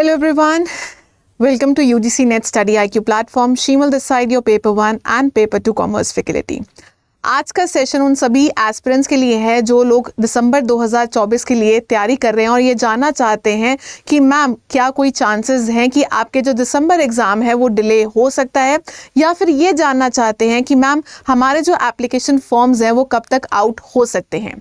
Hello everyone, welcome to UGC Net Study IQ platform. Shemal this side, your paper 1 and paper 2 commerce faculty. आज का session उन सभी aspirants के लिए है जो लोग दिसंबर 2024 के लिए तैयारी कर रहे हैं और ये जानना चाहते हैं कि मैम क्या कोई चांसेस हैं कि आपके जो दिसंबर एग्ज़ाम है वो डिले हो सकता है, या फिर ये जानना चाहते हैं कि मैम हमारे जो एप्लीकेशन फॉर्म्स हैं वो कब तक आउट हो सकते हैं।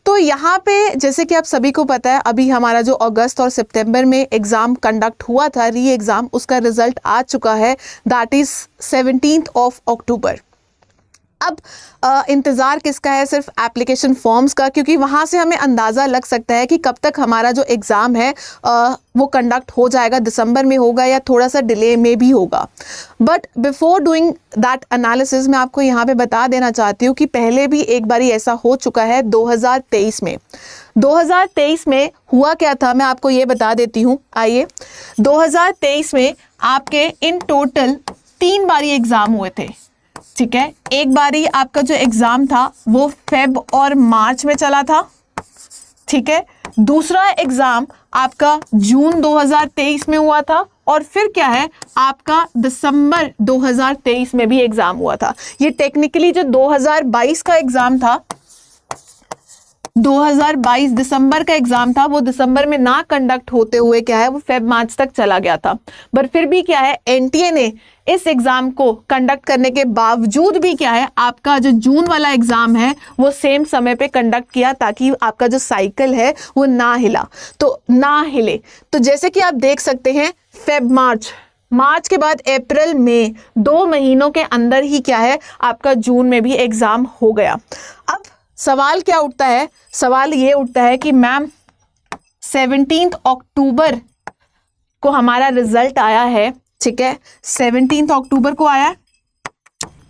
तो यहाँ पे जैसे कि आप सभी को पता है, अभी हमारा जो अगस्त और सितंबर में एग्ज़ाम कंडक्ट हुआ था, री एग्ज़ाम, उसका रिज़ल्ट आ चुका है, दैट इज़ 17 अक्टूबर। अब इंतज़ार किसका है? सिर्फ एप्लीकेशन फॉर्म्स का, क्योंकि वहाँ से हमें अंदाज़ा लग सकता है कि कब तक हमारा जो एग्ज़ाम है वो कंडक्ट हो जाएगा, दिसंबर में होगा या थोड़ा सा डिले में भी होगा। But before doing that analysis मैं आपको यहाँ पे बता देना चाहती हूँ कि पहले भी एक बारी ऐसा हो चुका है 2023 में। 2023 में हुआ क्या था मैं आपको ये बता देती हूँ। आइए, 2023 में आपके इन टोटल 3 बारी एग्ज़ाम हुए थे, ठीक है। एक बारी आपका जो एग्ज़ाम था वो फेब और मार्च में चला था, ठीक है। दूसरा एग्ज़ाम आपका जून 2023 में हुआ था, और फिर क्या है आपका दिसंबर 2023 में भी एग्ज़ाम हुआ था। ये टेक्निकली जो 2022 का एग्ज़ाम था, 2022 दिसंबर का एग्ज़ाम था, वो दिसंबर में ना कंडक्ट होते हुए क्या है वो फेब मार्च तक चला गया था। पर फिर भी क्या है, एनटीए ने इस एग्ज़ाम को कंडक्ट करने के बावजूद भी क्या है आपका जो जून वाला एग्ज़ाम है वो सेम समय पे कंडक्ट किया, ताकि आपका जो साइकिल है वो ना हिले। तो जैसे कि आप देख सकते हैं, फेब मार्च के बाद अप्रैल मई 2 महीनों के अंदर ही क्या है आपका जून में भी एग्ज़ाम हो गया। अब सवाल क्या उठता है? सवाल ये उठता है कि मैम 17 अक्टूबर को हमारा रिजल्ट आया है, ठीक है, 17 अक्टूबर को आया,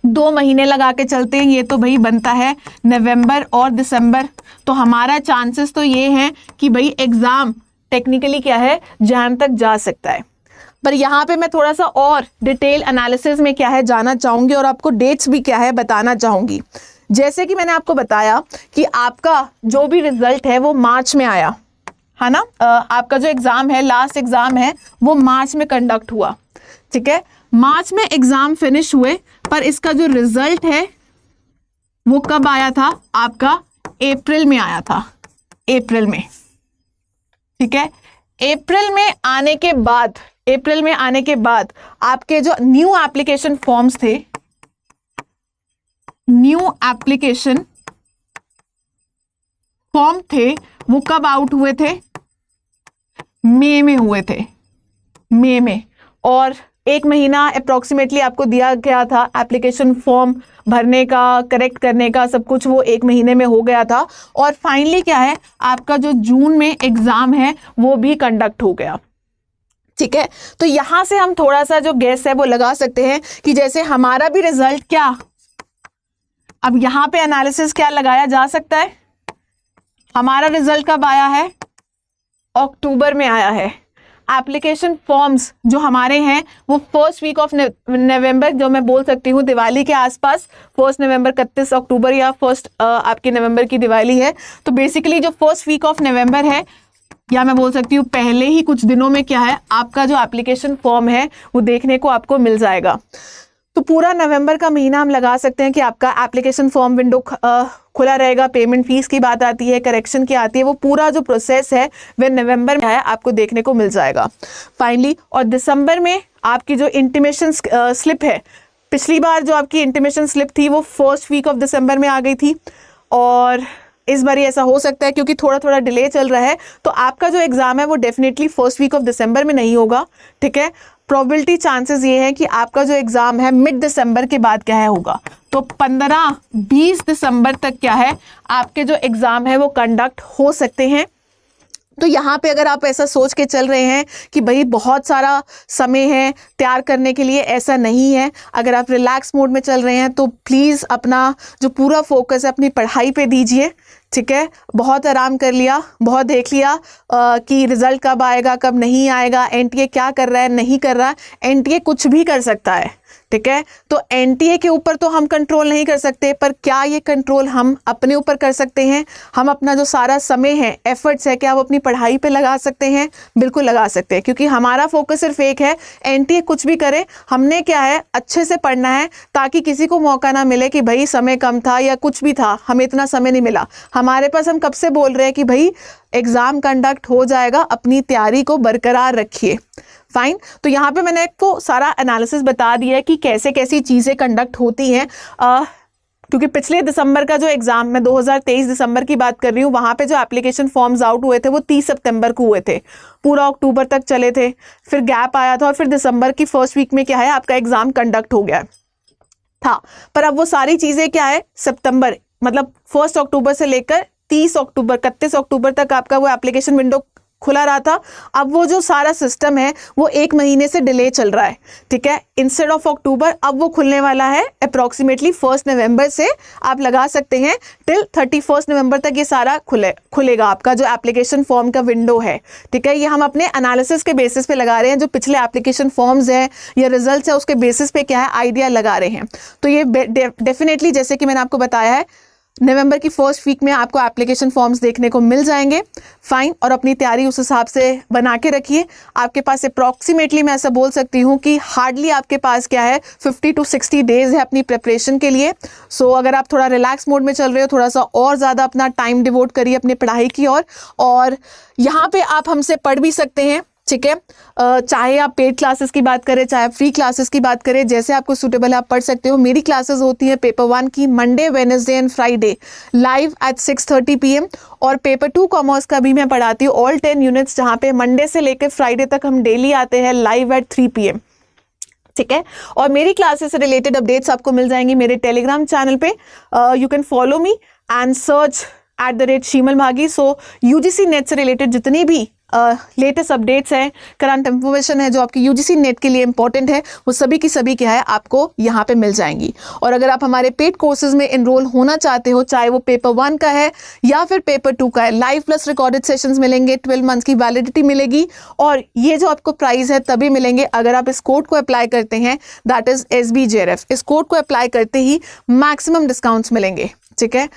2 महीने लगा के चलते हैं, ये तो भाई बनता है नवंबर और दिसंबर। तो हमारा चांसेस तो ये हैं कि भाई एग्ज़ाम टेक्निकली क्या है जैन तक जा सकता है। पर यहाँ पे मैं थोड़ा सा और डिटेल एनालिसिस में क्या है जाना चाहूँगी और आपको डेट्स भी क्या है बताना चाहूँगी। जैसे कि मैंने आपको बताया कि आपका जो भी रिजल्ट है वो मार्च में आया है ना, आपका जो एग्ज़ाम है, लास्ट एग्ज़ाम है, वो मार्च में कंडक्ट हुआ, ठीक है। मार्च में एग्ज़ाम फिनिश हुए, पर इसका जो रिजल्ट है वो कब आया था? आपका अप्रैल में आया था, अप्रैल में, ठीक है। अप्रैल में आने के बाद आपके जो न्यू एप्लीकेशन फॉर्म्स थे, न्यू एप्लीकेशन फॉर्म थे, वो कब आउट हुए थे? मई में हुए थे, मई में। और 1 महीना अप्रॉक्सीमेटली आपको दिया गया था एप्लीकेशन फॉर्म भरने का, करेक्ट करने का, सब कुछ वो 1 महीने में हो गया था। और फाइनली क्या है आपका जो जून में एग्ज़ाम है वो भी कंडक्ट हो गया, ठीक है। तो यहाँ से हम थोड़ा सा जो गेस है वो लगा सकते हैं कि जैसे हमारा भी रिजल्ट क्या, अब यहाँ पे एनालिसिस क्या लगाया जा सकता है, हमारा रिजल्ट कब आया है? अक्टूबर में आया है। एप्लीकेशन फॉर्म्स जो हमारे हैं वो फर्स्ट वीक ऑफ नवंबर, जो मैं बोल सकती हूँ दिवाली के आसपास, 1 नवंबर 31 अक्टूबर या फर्स्ट आपकी नवंबर की दिवाली है, तो बेसिकली जो फर्स्ट वीक ऑफ नवंबर है, या मैं बोल सकती हूँ पहले ही कुछ दिनों में क्या है आपका जो एप्लीकेशन फॉर्म है वो देखने को आपको मिल जाएगा। तो पूरा नवंबर का महीना हम लगा सकते हैं कि आपका एप्लीकेशन फॉर्म विंडो खुला रहेगा। पेमेंट फीस की बात आती है, करेक्शन की आती है, वो पूरा जो प्रोसेस है वह नवंबर में है आपको देखने को मिल जाएगा फाइनली। और दिसंबर में आपकी जो इंटीमेशन स्लिप है, पिछली बार जो आपकी इंटीमेशन स्लिप थी वो फर्स्ट वीक ऑफ दिसंबर में आ गई थी, और इस बार ऐसा हो सकता है क्योंकि थोड़ा थोड़ा डिले चल रहा है, तो आपका जो एग्ज़ाम है वो डेफिनेटली फर्स्ट वीक ऑफ दिसंबर में नहीं होगा, ठीक है। प्रोबेबिलिटी चांसेस ये है कि आपका जो एग्ज़ाम है मिड दिसंबर के बाद क्या है होगा, तो 15-20 दिसंबर तक क्या है आपके जो एग्ज़ाम है वो कंडक्ट हो सकते हैं। तो यहाँ पे अगर आप ऐसा सोच के चल रहे हैं कि भाई बहुत सारा समय है तैयार करने के लिए, ऐसा नहीं है। अगर आप रिलैक्स मोड में चल रहे हैं तो प्लीज़ अपना जो पूरा फोकस है अपनी पढ़ाई पे दीजिए, ठीक है। बहुत आराम कर लिया, बहुत देख लिया कि रिज़ल्ट कब आएगा कब नहीं आएगा, एनटीए क्या कर रहा है नहीं कर रहा है। एनटीए कुछ भी कर सकता है, ठीक है। तो एनटीए के ऊपर तो हम कंट्रोल नहीं कर सकते, पर क्या ये कंट्रोल हम अपने ऊपर कर सकते हैं? हम अपना जो सारा समय है, एफर्ट्स है, क्या वो अपनी पढ़ाई पे लगा सकते हैं? बिल्कुल लगा सकते हैं, क्योंकि हमारा फोकस सिर्फ एक है, एनटीए कुछ भी करे, हमने क्या है अच्छे से पढ़ना है, ताकि किसी को मौका ना मिले कि भाई समय कम था या कुछ भी था, हमें इतना समय नहीं मिला हमारे पास। हम कब से बोल रहे हैं कि भाई एग्जाम कंडक्ट हो जाएगा, अपनी तैयारी को बरकरार रखिए। फाइन। तो यहाँ पे मैंने आपको सारा एनालिसिस बता दिया है कि कैसे कैसी चीज़ें कंडक्ट होती हैं, क्योंकि पिछले दिसंबर का जो एग्ज़ाम, मैं 2023 दिसंबर की बात कर रही हूँ, वहाँ पे जो एप्लीकेशन फॉर्म्स आउट हुए थे वो 30 सितंबर को हुए थे, पूरा अक्टूबर तक चले थे, फिर गैप आया था और फिर दिसंबर की फर्स्ट वीक में क्या है आपका एग्ज़ाम कंडक्ट हो गया था। पर अब वो सारी चीज़ें क्या है, सितंबर मतलब 1 अक्टूबर से लेकर 31 अक्टूबर तक आपका वो एप्लीकेशन विंडो खुला रहा था। अब वो जो सारा सिस्टम है वो 1 महीने से डिले चल रहा है, ठीक है। इंस्टेड ऑफ अक्टूबर अब वो खुलने वाला है अप्रॉक्सीमेटली 1 नवंबर से, आप लगा सकते हैं टिल 31 नवंबर तक ये सारा खुलेगा आपका जो एप्लीकेशन फॉर्म का विंडो है, ठीक है। ये हम अपने एनालिसिस के बेसिस पे लगा रहे हैं, जो पिछले एप्लीकेशन फॉर्म्स है या रिजल्ट्स है उसके बेसिस पे क्या है आइडिया लगा रहे हैं। तो ये डेफिनेटली जैसे कि मैंने आपको बताया है, नवंबर की फर्स्ट वीक में आपको एप्लीकेशन फॉर्म्स देखने को मिल जाएंगे। फाइन। और अपनी तैयारी उस हिसाब से बना के रखिए। आपके पास अप्रॉक्सीमेटली मैं ऐसा बोल सकती हूँ कि हार्डली आपके पास क्या है 50 to 60 डेज है अपनी प्रिपरेशन के लिए। सो अगर आप थोड़ा रिलैक्स मोड में चल रहे हो, थोड़ा सा और ज़्यादा अपना टाइम डिवोट करिए अपनी पढ़ाई की ओर। और यहाँ पे आप हमसे पढ़ भी सकते हैं, ठीक है। चाहे आप पेड क्लासेस की बात करें, चाहे आप फ्री क्लासेस की बात करें, जैसे आपको सूटेबल आप पढ़ सकते हो। मेरी क्लासेस होती हैं पेपर 1 की Monday, Wednesday and Friday live at 6:30 PM, और पेपर 2 कॉमर्स का भी मैं पढ़ाती हूँ ऑल 10 यूनिट्स, जहाँ पे मंडे से लेकर फ्राइडे तक हम डेली आते हैं लाइव एट 3 PM, ठीक है। और मेरी क्लासेस से रिलेटेड अपडेट्स आपको मिल जाएंगी मेरे टेलीग्राम चैनल पे। You can follow me and search @शीमल मागी। सो यूजीसी नेट से रिलेटेड जितनी भी लेटेस्ट अपडेट्स हैं, करंट इंफॉर्मेशन है जो आपकी यूजीसी नेट के लिए इंपॉर्टेंट है, वो सभी की सभी क्या है आपको यहाँ पे मिल जाएंगी। और अगर आप हमारे पेड कोर्सेज में एनरोल होना चाहते हो, चाहे वो पेपर 1 का है या फिर पेपर 2 का है, लाइव प्लस रिकॉर्डेड सेशंस मिलेंगे, 12 मंथ्स की वैलिडिटी मिलेगी, और ये जो आपको प्राइस है तभी मिलेंगे अगर आप इस कोड को अप्लाई करते हैं, दैट इज SBJRF। इस कोड को अप्लाई करते ही मैक्सिमम डिस्काउंट्स मिलेंगे, ठीक है।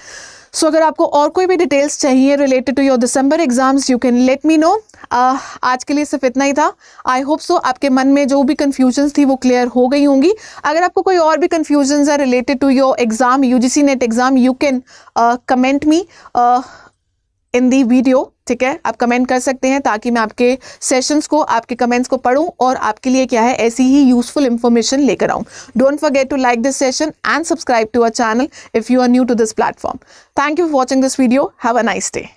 सो अगर आपको और कोई भी डिटेल्स चाहिए related to your December exams, you can let me know. आज के लिए सिर्फ इतना ही था। आई होप सो आपके मन में जो भी कन्फ्यूजन्स थी वो क्लियर हो गई होंगी। अगर आपको कोई और भी कन्फ्यूजन्स है related to your exam, UGC net exam, you can comment me in the video, ठीक है। आप कमेंट कर सकते हैं ताकि मैं आपके सेशंस को, आपके कमेंट्स को पढूं और आपके लिए क्या है ऐसी ही यूजफुल इंफॉर्मेशन लेकर आऊं। Don't forget to like this session and subscribe to our channel if you are new to this platform. Thank you for watching this video. Have a nice day.